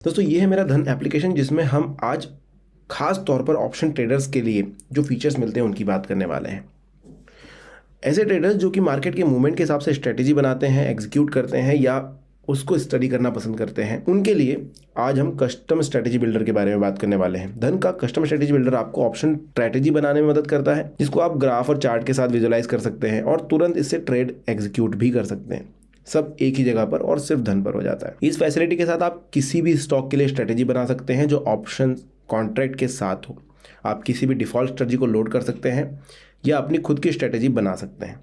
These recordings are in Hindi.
दोस्तों ये है मेरा धन एप्लीकेशन, जिसमें हम आज खास तौर पर ऑप्शन ट्रेडर्स के लिए जो फीचर्स मिलते हैं उनकी बात करने वाले हैं। ऐसे ट्रेडर्स जो कि मार्केट के मूवमेंट के हिसाब से स्ट्रेटेजी बनाते हैं, एग्जीक्यूट करते हैं या उसको स्टडी करना पसंद करते हैं, उनके लिए आज हम कस्टम स्ट्रेटेजी बिल्डर के बारे में बात करने वाले हैं। धन का कस्टम स्ट्रेटेजी बिल्डर आपको ऑप्शन स्ट्रेटेजी बनाने में मदद करता है, जिसको आप ग्राफ और चार्ट के साथ विजुअलाइज कर सकते हैं और तुरंत इससे ट्रेड एग्जीक्यूट भी कर सकते हैं, सब एक ही जगह पर और सिर्फ धन पर हो जाता है। इस फैसिलिटी के साथ आप किसी भी स्टॉक के लिए स्ट्रेटेजी बना सकते हैं जो ऑप्शन कॉन्ट्रैक्ट के साथ हो। आप किसी भी डिफॉल्ट स्ट्रेटजी को लोड कर सकते हैं या अपनी खुद की स्ट्रेटेजी बना सकते हैं।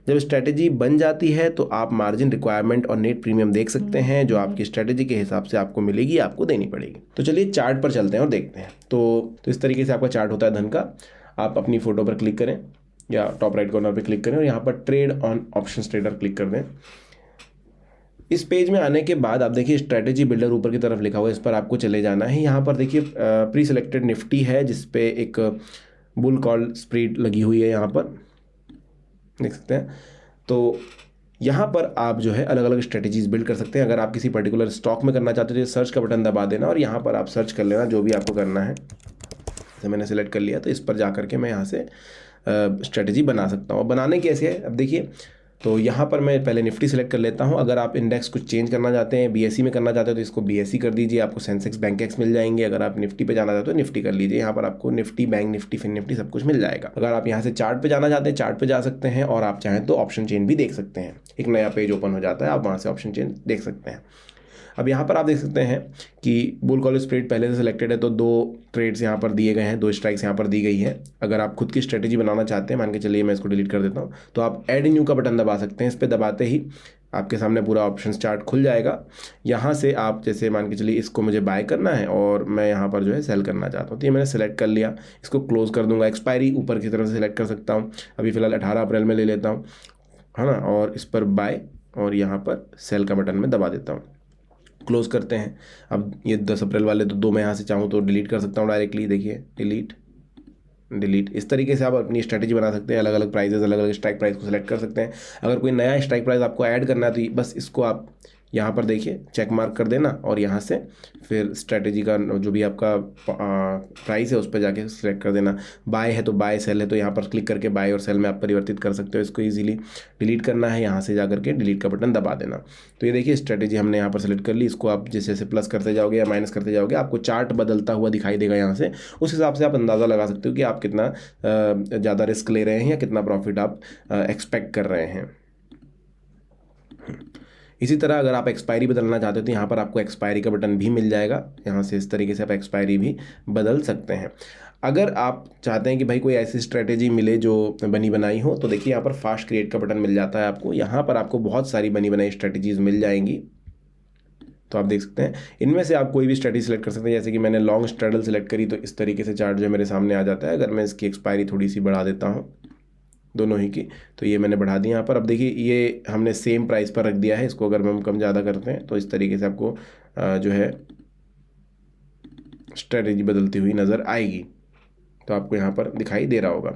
जब स्ट्रेटेजी बन जाती है तो आप मार्जिन रिक्वायरमेंट और नेट प्रीमियम देख सकते हैं, जो आपकी स्ट्रेटेजी के हिसाब से आपको मिलेगी, आपको देनी पड़ेगी। तो चलिए चार्ट पर चलते हैं और देखते हैं। तो इस तरीके से आपका चार्ट होता है धन का। आप अपनी फोटो पर क्लिक करें या टॉप राइट कॉर्नर पर क्लिक करें और यहाँ पर trade on option trader click कर दें। इस पेज में आने के बाद आप देखिए स्ट्रेटेजी बिल्डर ऊपर की तरफ लिखा हुआ है, इस पर आपको चले जाना है। यहाँ पर देखिए प्री सिलेक्टेड निफ्टी है, जिसपे एक बुल कॉल स्प्रेड लगी हुई है, यहाँ पर देख सकते हैं। तो यहाँ पर आप जो है अलग अलग स्ट्रेटेजीज बिल्ड कर सकते हैं। अगर आप किसी पर्टिकुलर स्टॉक में करना चाहते हो तो सर्च का बटन दबा देना और यहाँ पर आप सर्च कर लेना जो भी आपको करना है। जैसे मैंने सेलेक्ट कर लिया तो इस पर जा करके मैं यहाँ से स्ट्रेटेजी बना सकता हूँ। बनाने कैसे है अब देखिए। तो यहाँ पर मैं पहले निफ्टी सेलेक्ट कर लेता हूँ। अगर आप इंडेक्स कुछ चेंज करना चाहते हैं, बीएसई में करना चाहते हो तो इसको बीएसई कर दीजिए, आपको सेंसेक्स बैंक एक्स मिल जाएंगे। अगर आप निफ्टी पे जाना चाहते हो निफ्टी कर लीजिए, यहाँ पर आपको निफ्टी, बैंक निफ्टी, फिन निफ्टी सब कुछ मिल जाएगा। अगर आप यहाँ से चार्ट पे जाना चाहते हैं चार्ट पे जा सकते हैं और आप चाहें तो ऑप्शन चेन भी देख सकते हैं। एक नया पेज ओपन हो जाता है, आप वहाँ से ऑप्शन चेन देख सकते हैं। अब यहाँ पर आप देख सकते हैं कि बुल कॉल स्प्रेड पहले से सिलेक्टेड है, तो 2 ट्रेड्स यहाँ पर दिए गए हैं, 2 स्ट्राइक्स यहाँ पर दी गई है। अगर आप खुद की स्ट्रेटेजी बनाना चाहते हैं, मान के चलिए मैं इसको डिलीट कर देता हूँ, तो आप ऐड न्यू का बटन दबा सकते हैं। इस पर दबाते ही आपके सामने पूरा ऑप्शन चार्ट खुल जाएगा। यहाँ से आप जैसे मान के चलिए इसको मुझे बाय करना है और मैं यहाँ पर जो है सेल करना चाहता हूँ, तो ये मैंने सेलेक्ट कर लिया। इसको क्लोज कर दूंगा। एक्सपायरी ऊपर की तरफ से सेलेक्ट कर सकता हूँ। अभी फिलहाल 18 अप्रैल में ले लेता हूँ, है ना, और इस पर बाय और यहाँ पर सेल का बटन में दबा देता हूँ। क्लोज करते हैं। अब ये 10 अप्रैल वाले तो 2 मैं यहाँ से चाहूँ तो डिलीट कर सकता हूँ डायरेक्टली। देखिए डिलीट। इस तरीके से आप अपनी स्ट्रेटेजी बना सकते हैं। अलग अलग प्राइजेस, अलग अलग स्ट्राइक प्राइस को सिलेक्ट कर सकते हैं। अगर कोई नया स्ट्राइक प्राइस आपको ऐड करना है तो बस इसको आप यहाँ पर देखिए चेक मार्क कर देना और यहाँ से फिर स्ट्रेटेजी का जो भी आपका प्राइस है उस पर जाके सिलेक्ट कर देना। बाय है तो बाय, सेल है तो यहाँ पर क्लिक करके बाय और सेल में आप परिवर्तित कर सकते हो। इसको इजीली डिलीट करना है, यहाँ से जा करके डिलीट का बटन दबा देना। तो ये देखिए स्ट्रेटेजी हमने यहाँ पर सेलेक्ट कर ली। इसको आप जैसे जैसे प्लस करते जाओगे या माइनस करते जाओगे आपको चार्ट बदलता हुआ दिखाई देगा यहाँ से। उस हिसाब से आप अंदाज़ा लगा सकते हो कि आप कितना ज़्यादा रिस्क ले रहे हैं या कितना प्रॉफिट आप एक्सपेक्ट कर रहे हैं। इसी तरह अगर आप एक्सपायरी बदलना चाहते हो तो यहाँ पर आपको एक्सपायरी का बटन भी मिल जाएगा। यहाँ से इस तरीके से आप एक्सपायरी भी बदल सकते हैं। अगर आप चाहते हैं कि भाई कोई ऐसी स्ट्रेटेजी मिले जो बनी बनाई हो, तो देखिए यहाँ पर फास्ट क्रिएट का बटन मिल जाता है आपको। यहाँ पर आपको बहुत सारी बनी बनाई स्ट्रेटेजीज मिल जाएंगी। तो आप देख सकते हैं इनमें से आप कोई भी स्ट्रेटेजी सेलेक्ट कर सकते हैं। जैसे कि मैंने लॉन्ग स्ट्रैडल सेलेक्ट करी तो इस तरीके से चार्ट जो मेरे सामने आ जाता है। अगर मैं इसकी एक्सपायरी थोड़ी सी बढ़ा देता हूँ दोनों ही की, तो ये मैंने बढ़ा दी यहाँ पर। अब देखिए ये हमने सेम प्राइस पर रख दिया है। इसको अगर हम कम ज़्यादा करते हैं तो इस तरीके से आपको जो है स्ट्रेटेजी बदलती हुई नज़र आएगी। तो आपको यहाँ पर दिखाई दे रहा होगा।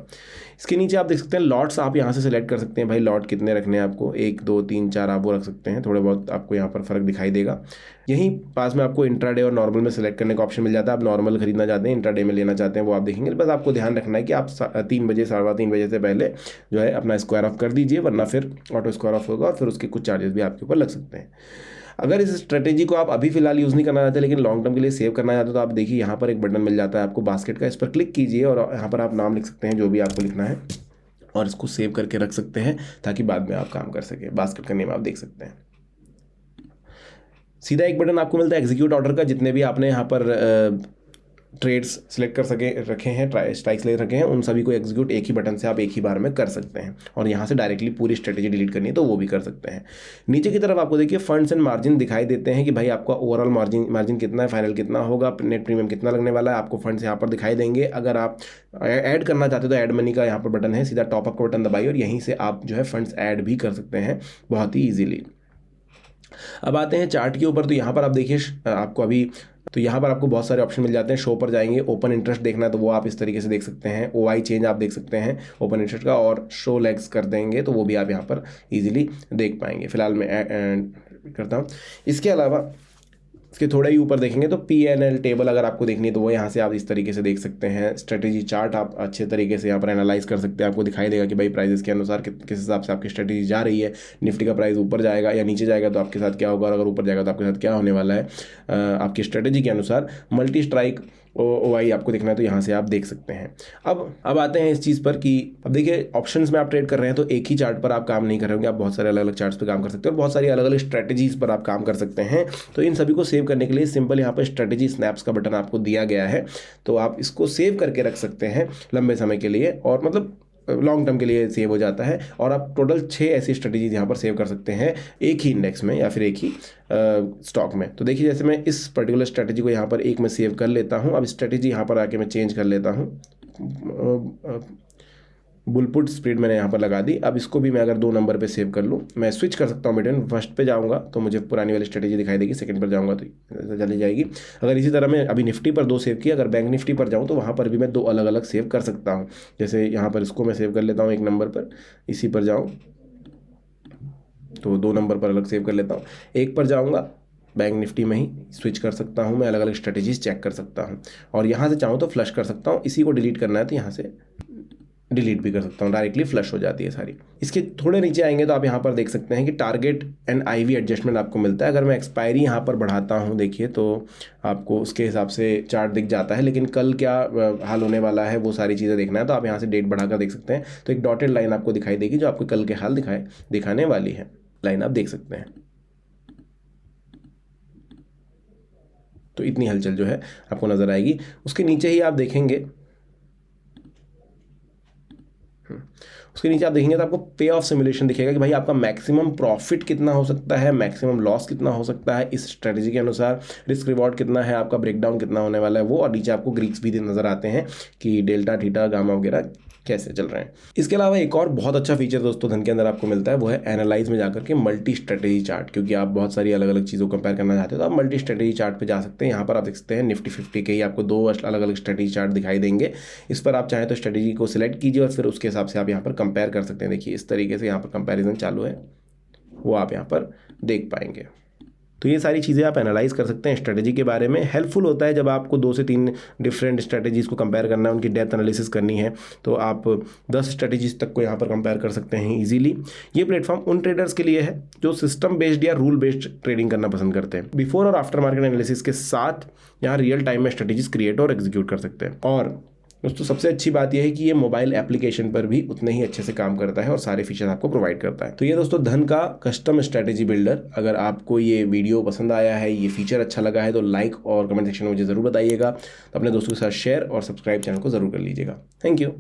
इसके नीचे आप देख सकते हैं लॉट्स आप यहाँ से सिलेक्ट कर सकते हैं। भाई लॉट कितने रखने हैं आपको, 1 2 3 4 आप वो रख सकते हैं। थोड़े बहुत आपको यहाँ पर फ़र्क दिखाई देगा। यहीं पास में आपको इंट्राडे और नॉर्मल में सेलेक्ट करने का ऑप्शन मिल जाता है। आप नॉर्मल खरीदना चाहते हैं, इंट्राडे में लेना चाहते हैं, वो आप देखेंगे। बस आपको ध्यान रखना है कि आप 3 बजे 3:15 बजे से पहले जो है अपना स्क्वायर ऑफ कर दीजिए, वरना फिर ऑटो स्क्वायर ऑफ होगा और फिर उसके कुछ चार्जेस भी आपके ऊपर लग सकते हैं। अगर इस स्ट्रेटेजी को आप अभी फिलहाल यूज़ नहीं करना चाहते लेकिन लॉन्ग टर्म के लिए सेव करना चाहते हो तो आप देखिए यहाँ पर एक बटन मिल जाता है आपको बास्केट का। इस पर क्लिक कीजिए और यहाँ पर आप नाम लिख सकते हैं जो भी आपको लिखना है और इसको सेव करके रख सकते हैं ताकि बाद में आप काम कर सकें। बास्केट का नेम आप देख सकते हैं। सीधा एक बटन आपको मिलता है एग्जीक्यूट ऑर्डर का। जितने भी आपने यहाँ पर ट्रेड्स सेलेक्ट कर सके रखे हैं, स्ट्राइक्स ले रखे हैं, उन सभी को एग्जीक्यूट एक ही बटन से आप एक ही बार में कर सकते हैं। और यहाँ से डायरेक्टली पूरी स्ट्रेटेजी डिलीट करनी है तो वो भी कर सकते हैं। नीचे की तरफ आपको देखिए फंड्स एंड मार्जिन दिखाई देते हैं कि भाई आपका ओवरऑल मार्जिन कितना है, फाइनल कितना होगा, नेट प्रीमियम कितना लगने वाला है। आपको फंड्स यहाँ पर दिखाई देंगे। अगर आप ऐड करना चाहते हो तो ऐड मनी का यहाँ पर बटन है, सीधा टॉपअप का बटन दबाइए और यहीं से आप जो है फंड्स ऐड भी कर सकते हैं बहुत ही ईजिली। अब आते हैं चार्ट के ऊपर। तो यहाँ पर आप देखिए आपको अभी तो यहाँ पर आपको बहुत सारे ऑप्शन मिल जाते हैं। शो पर जाएंगे, ओपन इंटरेस्ट देखना है तो वो आप इस तरीके से देख सकते हैं। OI चेंज आप देख सकते हैं ओपन इंटरेस्ट का, और शो लेग्स कर देंगे तो वो भी आप यहाँ पर इजीली देख पाएंगे। फिलहाल मैं करता हूँ। इसके अलावा इसके थोड़ा ही ऊपर देखेंगे तो PNL टेबल अगर आपको देखनी है तो वो यहाँ से आप इस तरीके से देख सकते हैं। स्ट्रेटेजी चार्ट आप अच्छे तरीके से यहाँ पर एनालाइज कर सकते हैं। आपको दिखाई देगा कि भाई प्राइजेस के अनुसार किस हिसाब से आपकी स्ट्रेटेजी जा रही है। निफ्टी का प्राइस ऊपर जाएगा या नीचे जाएगा तो आपके साथ क्या होगा, और अगर ऊपर जाएगा तो आपके साथ क्या होने वाला है, आपकी स्ट्रेटेजी के अनुसार। मल्टी स्ट्राइक OI आपको देखना है तो यहाँ से आप देख सकते हैं। अब आते हैं इस चीज़ पर कि अब देखिए ऑप्शंस में आप ट्रेड कर रहे हैं तो एक ही चार्ट पर आप काम नहीं कर रहे होंगे, आप बहुत सारे अलग अलग चार्ट्स पर काम कर सकते हैं और बहुत सारी अलग अलग स्ट्रेटजीज पर आप काम कर सकते हैं। तो इन सभी को सेव करने के लिए सिंपल यहाँ पर स्ट्रेटजी स्नैप्स का बटन आपको दिया गया है, तो आप इसको सेव करके रख सकते हैं लंबे समय के लिए, और मतलब लॉन्ग टर्म के लिए सेव हो जाता है। और आप टोटल 6 ऐसी स्ट्रेटजीज यहाँ पर सेव कर सकते हैं एक ही इंडेक्स में या फिर एक ही स्टॉक में। तो देखिए जैसे मैं इस पर्टिकुलर स्ट्रेटजी को यहाँ पर एक में सेव कर लेता हूँ। अब स्ट्रेटजी यहाँ पर आके मैं चेंज कर लेता हूँ। बुलपुट स्प्रेड मैंने यहाँ पर लगा दी। अब इसको भी मैं अगर 2 नंबर पे सेव कर लूँ, मैं स्विच कर सकता हूँ बिटवीन। फर्स्ट पे जाऊँगा तो मुझे पुरानी वाली स्ट्रेटजी दिखाई देगी, सेकंड पर जाऊँगा तो चली जाएगी। अगर इसी तरह मैं अभी निफ्टी पर 2 सेव किया, अगर बैंक निफ्टी पर जाऊँ तो वहाँ पर भी मैं 2 अलग अलग सेव कर सकता हूँ। जैसे यहाँ पर इसको मैं सेव कर लेता हूँ 1 नंबर पर, इसी पर जाऊँ तो 2 नंबर पर अलग सेव कर लेता हूँ। 1 पर जाऊँगा, बैंक निफ्टी में ही स्विच कर सकता हूँ, मैं अलग अलग स्ट्रेटजीज चेक कर सकता हूँ और यहाँ से चाहूँ तो फ्लश कर सकता हूँ। इसी को डिलीट करना है तो यहाँ से डिलीट भी कर सकता हूँ, डायरेक्टली फ्लश हो जाती है सारी। इसके थोड़े नीचे आएंगे तो आप यहाँ पर देख सकते हैं कि टारगेट एंड IV एडजस्टमेंट आपको मिलता है। अगर मैं एक्सपायरी यहाँ पर बढ़ाता हूँ देखिए तो आपको उसके हिसाब से चार्ट दिख जाता है, लेकिन कल क्या हाल होने वाला है वो सारी चीज़ें देखना है तो आप यहाँ से डेट बढ़ाकर देख सकते हैं। तो एक डॉटेड लाइन आपको दिखाई देगी जो आपको कल के हाल दिखाने वाली है, लाइन आप देख सकते हैं। तो इतनी हलचल जो है आपको नज़र आएगी। उसके नीचे ही आप देखेंगे, उसके नीचे आप देखेंगे तो आपको पे ऑफ सिमुलेशन दिखेगा कि भाई आपका मैक्सिमम प्रॉफिट कितना हो सकता है, मैक्सिमम लॉस कितना हो सकता है इस स्ट्रेटजी के अनुसार, रिस्क रिवॉर्ड कितना है, आपका ब्रेकडाउन कितना होने वाला है वो, और नीचे आपको ग्रीक्स भी नजर आते हैं कि डेल्टा, थीटा, गामा वगैरह कैसे चल रहे हैं। इसके अलावा एक और बहुत अच्छा फीचर दोस्तों धन के अंदर आपको मिलता है, वो है एनालाइज में जाकर के मल्टी स्ट्रेटेजी चार्ट। क्योंकि आप बहुत सारी अलग अलग चीज़ों को कंपेयर करना चाहते हो तो आप मल्टी स्ट्रेटेजी चार्ट पे जा सकते हैं। यहाँ पर आप देख सकते हैं निफ्टी 50 के ही आपको 2 अलग अलग स्ट्रेटेजी चार्ट दिखाई देंगे। इस पर आप चाहें तो स्ट्रेटेजी को सिलेक्ट कीजिए और फिर उसके हिसाब से आप यहाँ पर कंपेयर कर सकते हैं। देखिए इस तरीके से यहाँ पर कंपेरिजन चालू है, वो आप यहाँ पर देख पाएंगे। तो ये सारी चीज़ें आप एनालाइज कर सकते हैं स्ट्रेटजी के बारे में। हेल्पफुल होता है जब आपको 2 से 3 डिफरेंट स्ट्रेटजीज़ को कंपेयर करना है, उनकी डेप्थ एनालिसिस करनी है, तो आप 10 स्ट्रेटजीज तक को यहाँ पर कंपेयर कर सकते हैं इजीली। ये प्लेटफॉर्म उन ट्रेडर्स के लिए है जो सिस्टम बेस्ड या रूल बेस्ड ट्रेडिंग करना पसंद करते हैं। बिफोर और आफ्टर मार्केट एनालिसिस के साथ यहाँ रियल टाइम में स्ट्रेटजीज क्रिएट और एग्जीक्यूट कर सकते हैं। और दोस्तों सबसे अच्छी बात यह है कि ये मोबाइल एप्लीकेशन पर भी उतने ही अच्छे से काम करता है और सारे फीचर्स आपको प्रोवाइड करता है। तो ये दोस्तों धन का कस्टम स्ट्रेटेजी बिल्डर। अगर आपको ये वीडियो पसंद आया है, ये फीचर अच्छा लगा है तो लाइक और कमेंट सेक्शन में मुझे ज़रूर बताइएगा। तो अपने दोस्तों के साथ शेयर और सब्सक्राइब चैनल को ज़रूर कर लीजिएगा। Thank you.